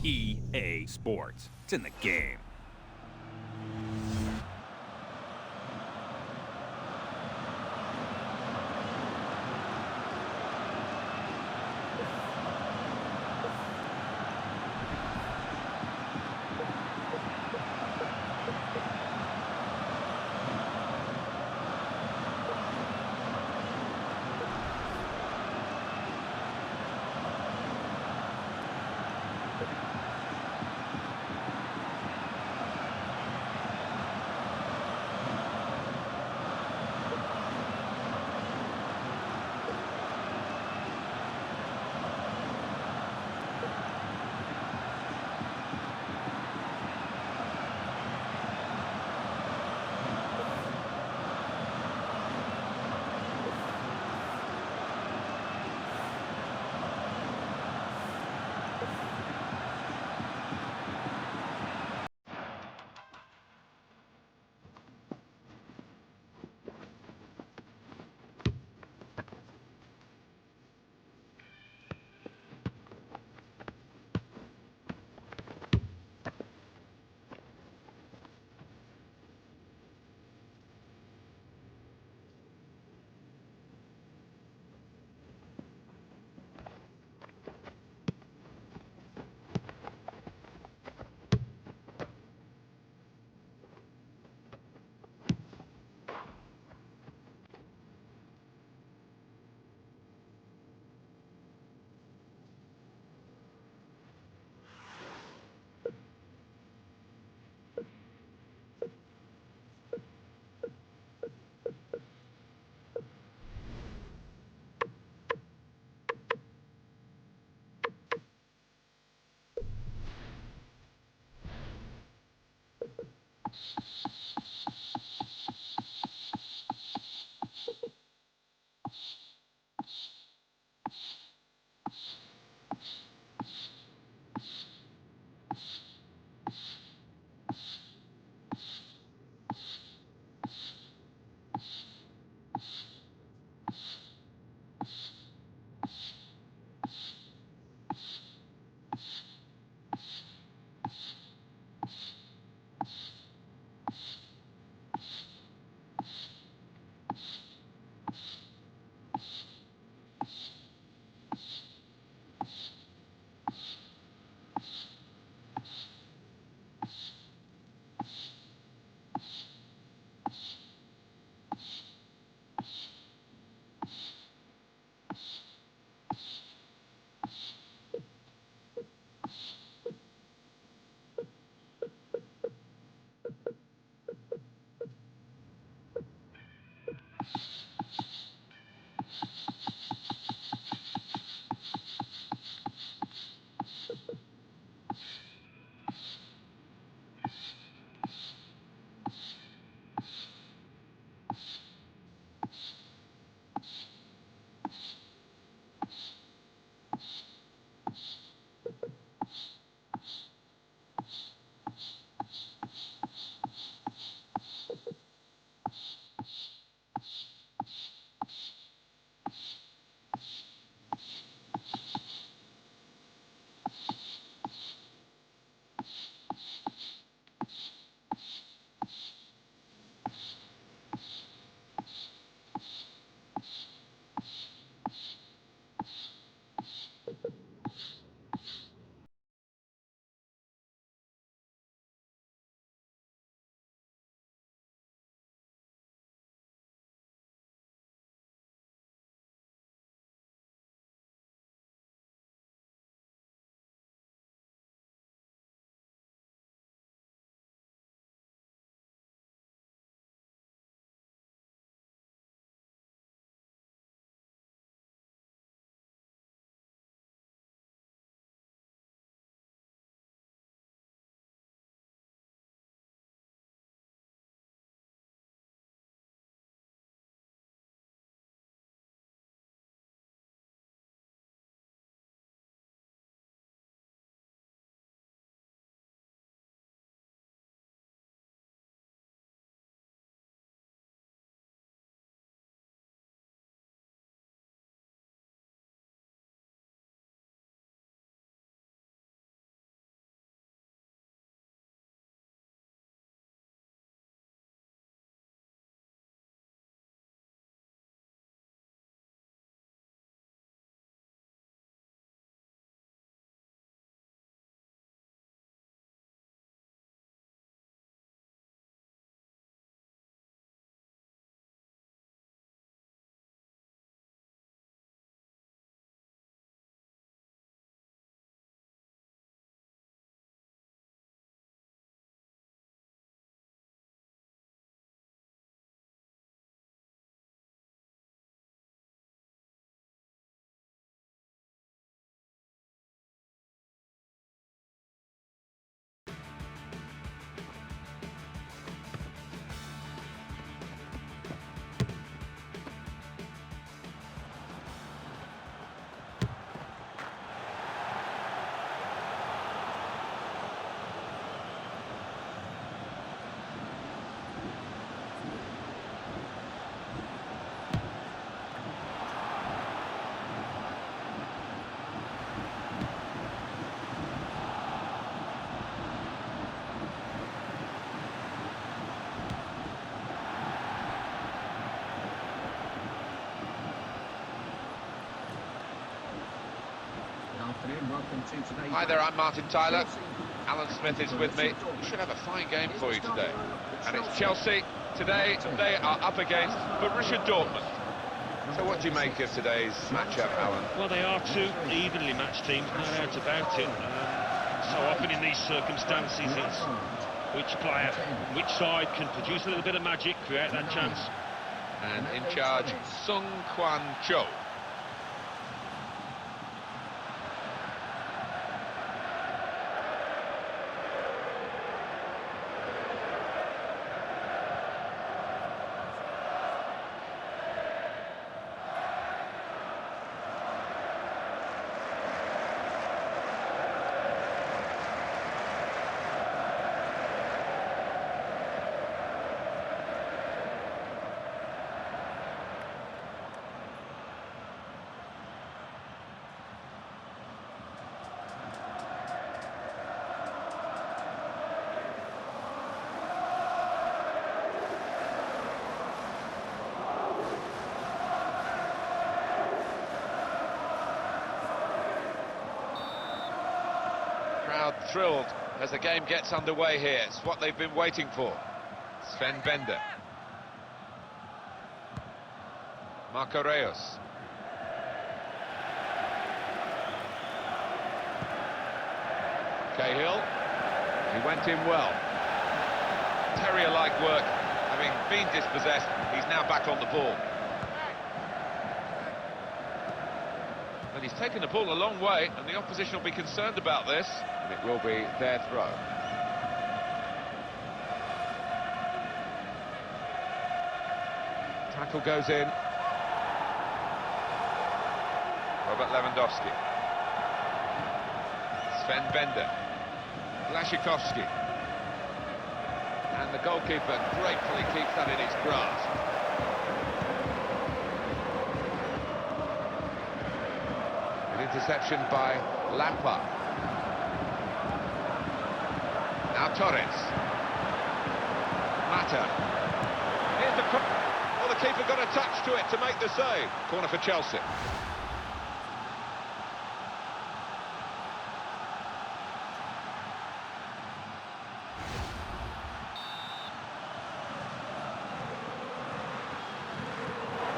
EA Sports. It's in the game. Hi there, I'm Martin Tyler. Alan Smith is with me. We should have a fine game for you today. And it's Chelsea. Today, they are up against Borussia Dortmund. So what do you make of today's matchup, Alan? Well, they are two evenly matched teams, no doubt about it. So often in these circumstances, it's which player, which side can produce a little bit of magic, create that chance. And in charge, Sung Kwan Cho. Crowd thrilled as the game gets underway here. It's what they've been waiting for. Sven Bender. Marco Reus. Cahill. He went in well. Terrier-like work. Having been dispossessed, he's now back on the ball. And he's taken the ball a long way, and the opposition will be concerned about this. And it will be their throw. Tackle goes in. Robert Lewandowski. Sven Bender. Blaszczykowski. And the goalkeeper gratefully keeps that in his grasp. Interception by Lampa. Now Torres. Mata. Here's the... Oh, the keeper got a touch to it to make the save. Corner for Chelsea.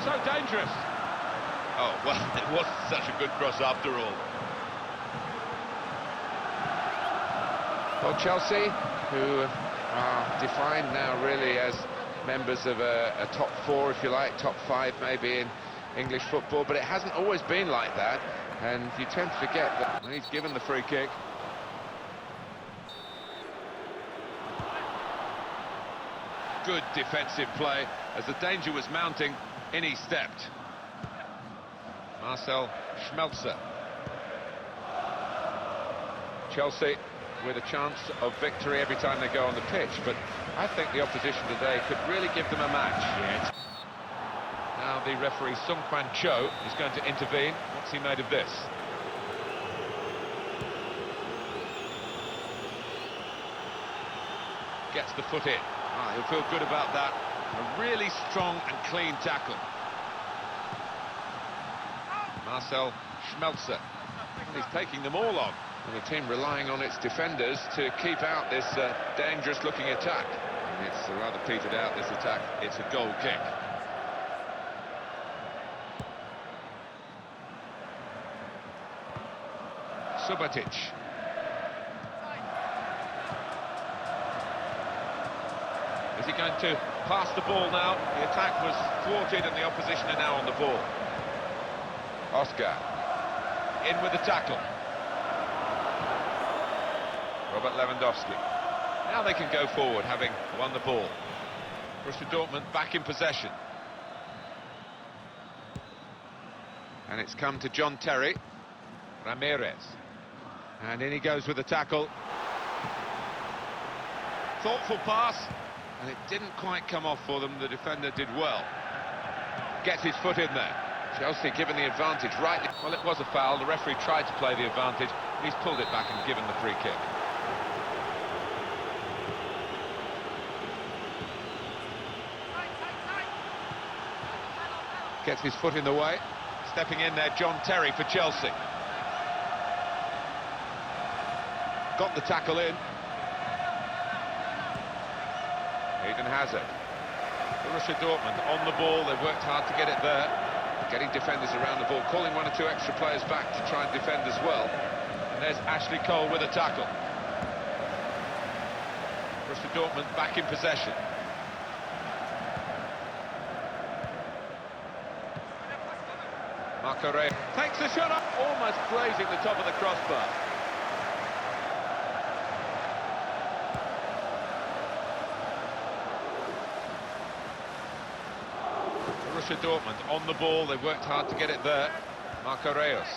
So dangerous. Oh, well, it wasn't such a good cross after all. Well, Chelsea, who are defined now really as members of a top four, if you like, top five maybe in English football, but it hasn't always been like that, and you tend to forget that he's given the free kick. Good defensive play. As the danger was mounting, in he stepped. Marcel Schmelzer. Chelsea with a chance of victory every time they go on the pitch, but I think the opposition today could really give them a match. Yeah. Now the referee Sung Kwan Cho is going to intervene. What's he made of this? Gets the foot in. He'll feel good about that. A really strong and clean tackle. Marcel Schmelzer. He's taking them all on. And the team relying on its defenders to keep out this dangerous-looking attack. And it's rather petered out, this attack. It's a goal kick. Subotic. Is he going to pass the ball now? The attack was thwarted and the opposition are now on the ball. Oscar. In with the tackle. Robert Lewandowski. Now they can go forward, having won the ball. Borussia Dortmund back in possession. And it's come to John Terry. Ramirez. And in he goes with the tackle. Thoughtful pass. And it didn't quite come off for them. The defender did well. Gets his foot in there. Chelsea given the advantage rightly. Well, it was a foul. The referee tried to play the advantage. He's pulled it back and given the free kick. Gets his foot in the way. Stepping in there, John Terry for Chelsea. got the tackle in. Eden Hazard. Borussia Dortmund on the ball, they've worked hard to get it there. Getting defenders around the ball, calling one or two extra players back to try and defend as well. And there's Ashley Cole with a tackle. Borussia Dortmund back in possession. Marco Rey takes the shot up, almost grazing the top of the crossbar. Borussia Dortmund on the ball, they've worked hard to get it there. Marco Reus.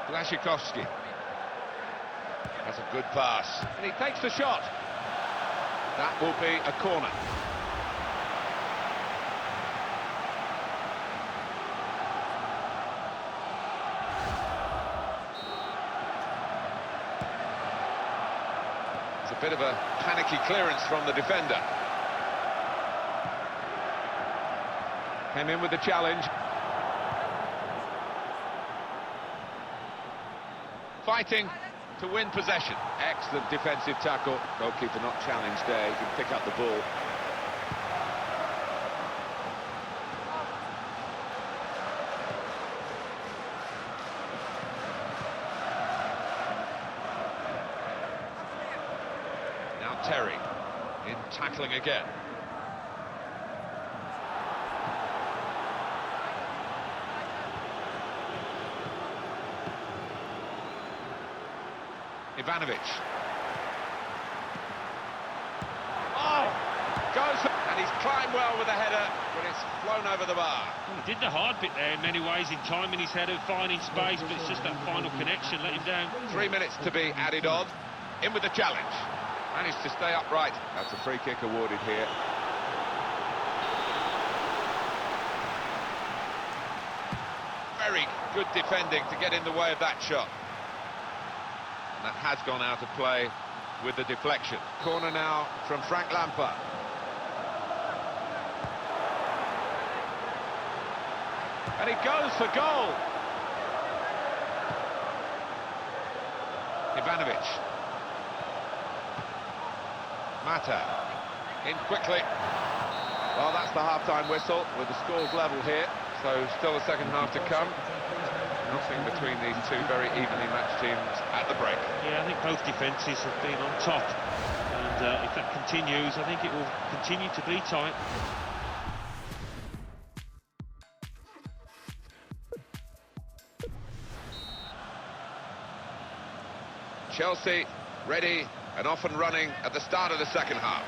Blaszczykowski has a good pass, and he takes the shot. That will be a corner. It's a bit of a panicky clearance from the defender. Came in with the challenge. Fighting to win possession. Excellent defensive tackle. Goalkeeper not challenged there. He can pick up the ball. Now Terry in tackling again. Ivanovic. Oh! Goes, and he's climbed well with the header, but it's flown over the bar. Well, he did the hard bit there in many ways, in timing his header, finding space, but it's just that final connection let him down. 3 minutes to be added on. In with the challenge. Managed to stay upright. That's a free kick awarded here. Very good defending to get in the way of that shot. That has gone out of play with the deflection. Corner now from Frank Lampard. And he goes for goal. Ivanovic. Mata. In quickly. Well, that's the half-time whistle with the scores level here. So still a second half to come. Nothing between these two very evenly matched teams at the break. Yeah, I think both defences have been on top, and if that continues, I think it will continue to be tight. Chelsea ready and off and running at the start of the second half.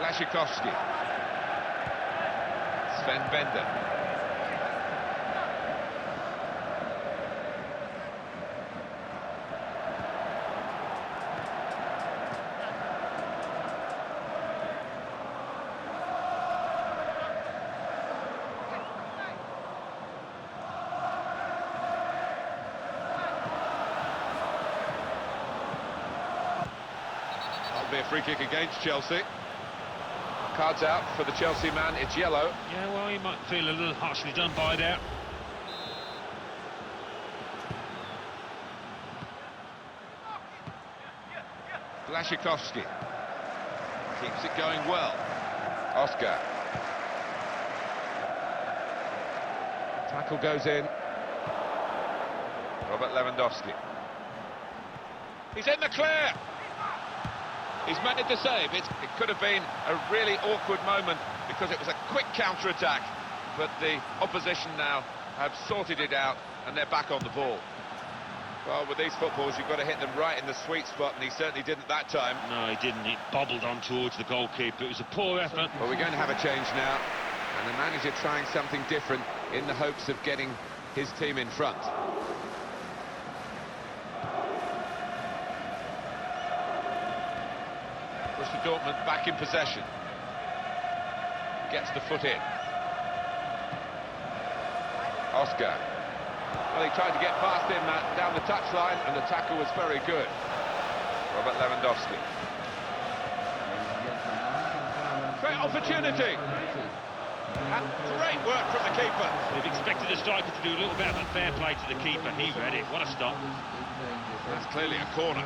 Blaszczykowski. Sven Bender. That'll be a free kick against Chelsea. Cards out for the Chelsea man, it's yellow. Yeah, well, you might feel a little harshly done by there. Blaszczykowski keeps it going well. Oscar. Tackle goes in. Robert Lewandowski. He's in the clear. He's made the save. It could have been a really awkward moment because it was a quick counter-attack, but the opposition now have sorted it out and they're back on the ball. Well, with these footballs, you've got to hit them right in the sweet spot, and he certainly didn't that time. No, he didn't. He bobbled on towards the goalkeeper. It was a poor effort. Well, we're going to have a change now, and the manager trying something different in the hopes of getting his team in front. Borussia Dortmund back in possession. Gets the foot in. Oscar. Well, he tried to get past him down the touchline, and the tackle was very good. Robert Lewandowski. opportunity. And great work from the keeper. They've expected the striker to do a little bit of a fair play to the keeper. He read it. What a stop. That's clearly a corner.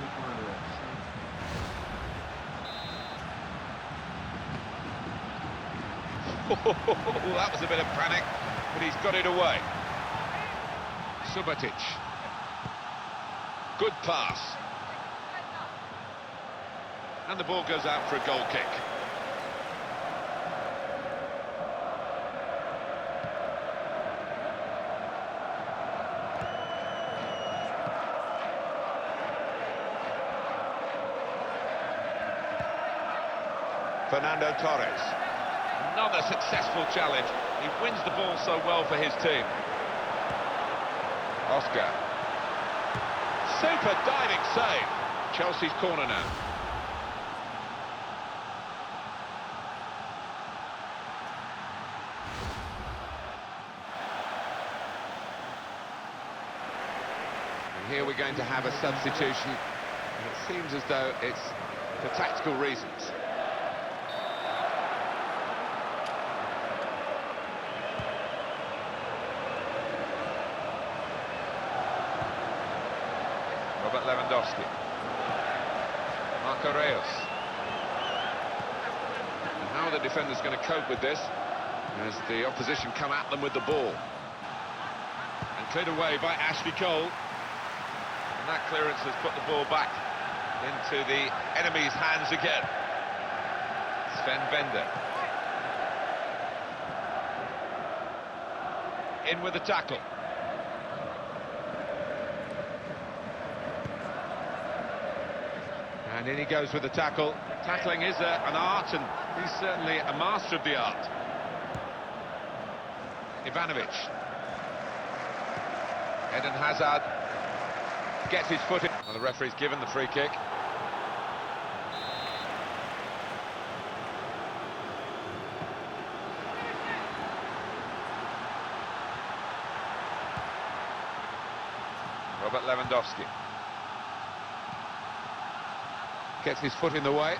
That was a bit of panic, but he's got it away. Subotic. Good pass. And the ball goes out for a goal kick. Fernando Torres. Another successful challenge. He wins the ball so well for his team. Oscar. Super diving save. Chelsea's corner now. And here we're going to have a substitution. And it seems as though it's for tactical reasons. Lewandowski. Marco Reus. And how are the defenders going to cope with this as the opposition come at them with the ball? And cleared away by Ashley Cole. And that clearance has put the ball back into the enemy's hands again. Sven Bender. In with the tackle. And in he goes with the tackle. Tackling is an art, and he's certainly a master of the art. Ivanovic. Eden Hazard gets his foot in. And the referee's given the free kick. Robert Lewandowski. Gets his foot in the way.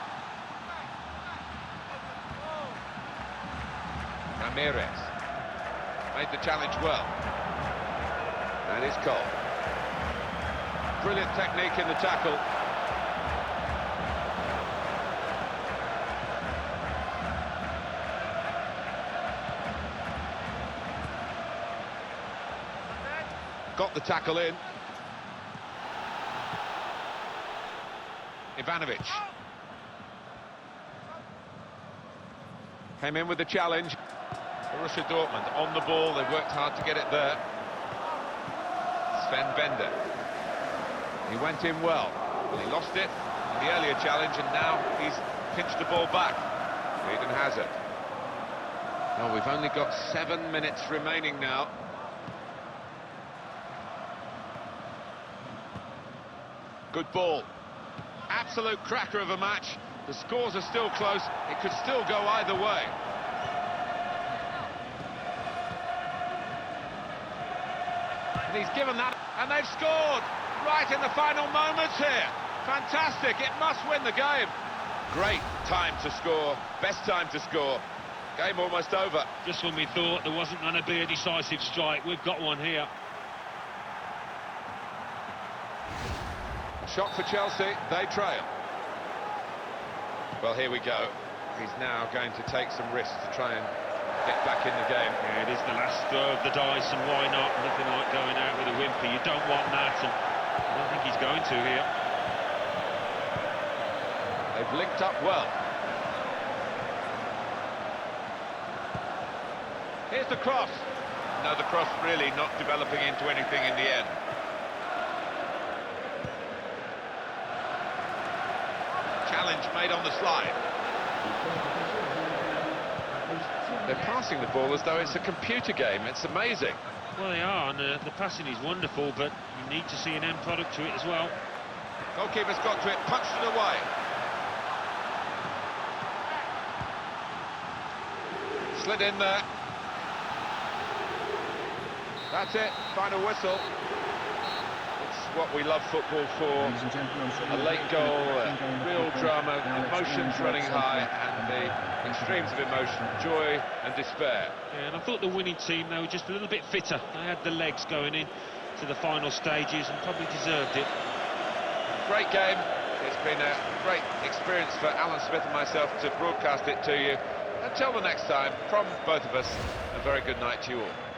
Ramirez made the challenge well. And it's Cole. Brilliant technique in the tackle. Got the tackle in. Ivanovic. Came in with the challenge. Borussia Dortmund on the ball, they've worked hard to get it there. Sven Bender. He went in well, but he lost it in the earlier challenge, and now he's pinched the ball back. Eden Hazard. Well, we've only got 7 minutes remaining now. Good ball. Absolute cracker of a match. The scores are still close. It could still go either way. And he's given that, and they've scored right in the final moments here. Fantastic. It must win the game. Great time to score. Best time to score. Game almost over. Just when we thought there wasn't going to be a decisive strike, we've got one here. Shot for Chelsea, they trail. Well, here we go. He's now going to take some risks to try and get back in the game. Yeah, it is the last throw of the dice, and why not? Nothing like going out with a whimper. You don't want that, and I don't think he's going to here. They've linked up well. Here's the cross. No, the cross really not developing into anything in the end. Challenge made on the slide. They're passing the ball as though it's a computer game. It's amazing. Well, they are, and the passing is wonderful, but you need to see an end product to it as well. Goalkeeper's got to it, punched it away. Slid in there. That's it, final whistle. It's what we love football for. A late goal, real drama, emotions running high, and the extremes of emotion, joy and despair. Yeah, and I thought the winning team, they were just a little bit fitter. They had the legs going in to the final stages and probably deserved it. Great game. It's been a great experience for Alan Smith and myself to broadcast it to you. Until the next time, from both of us, a very good night to you all.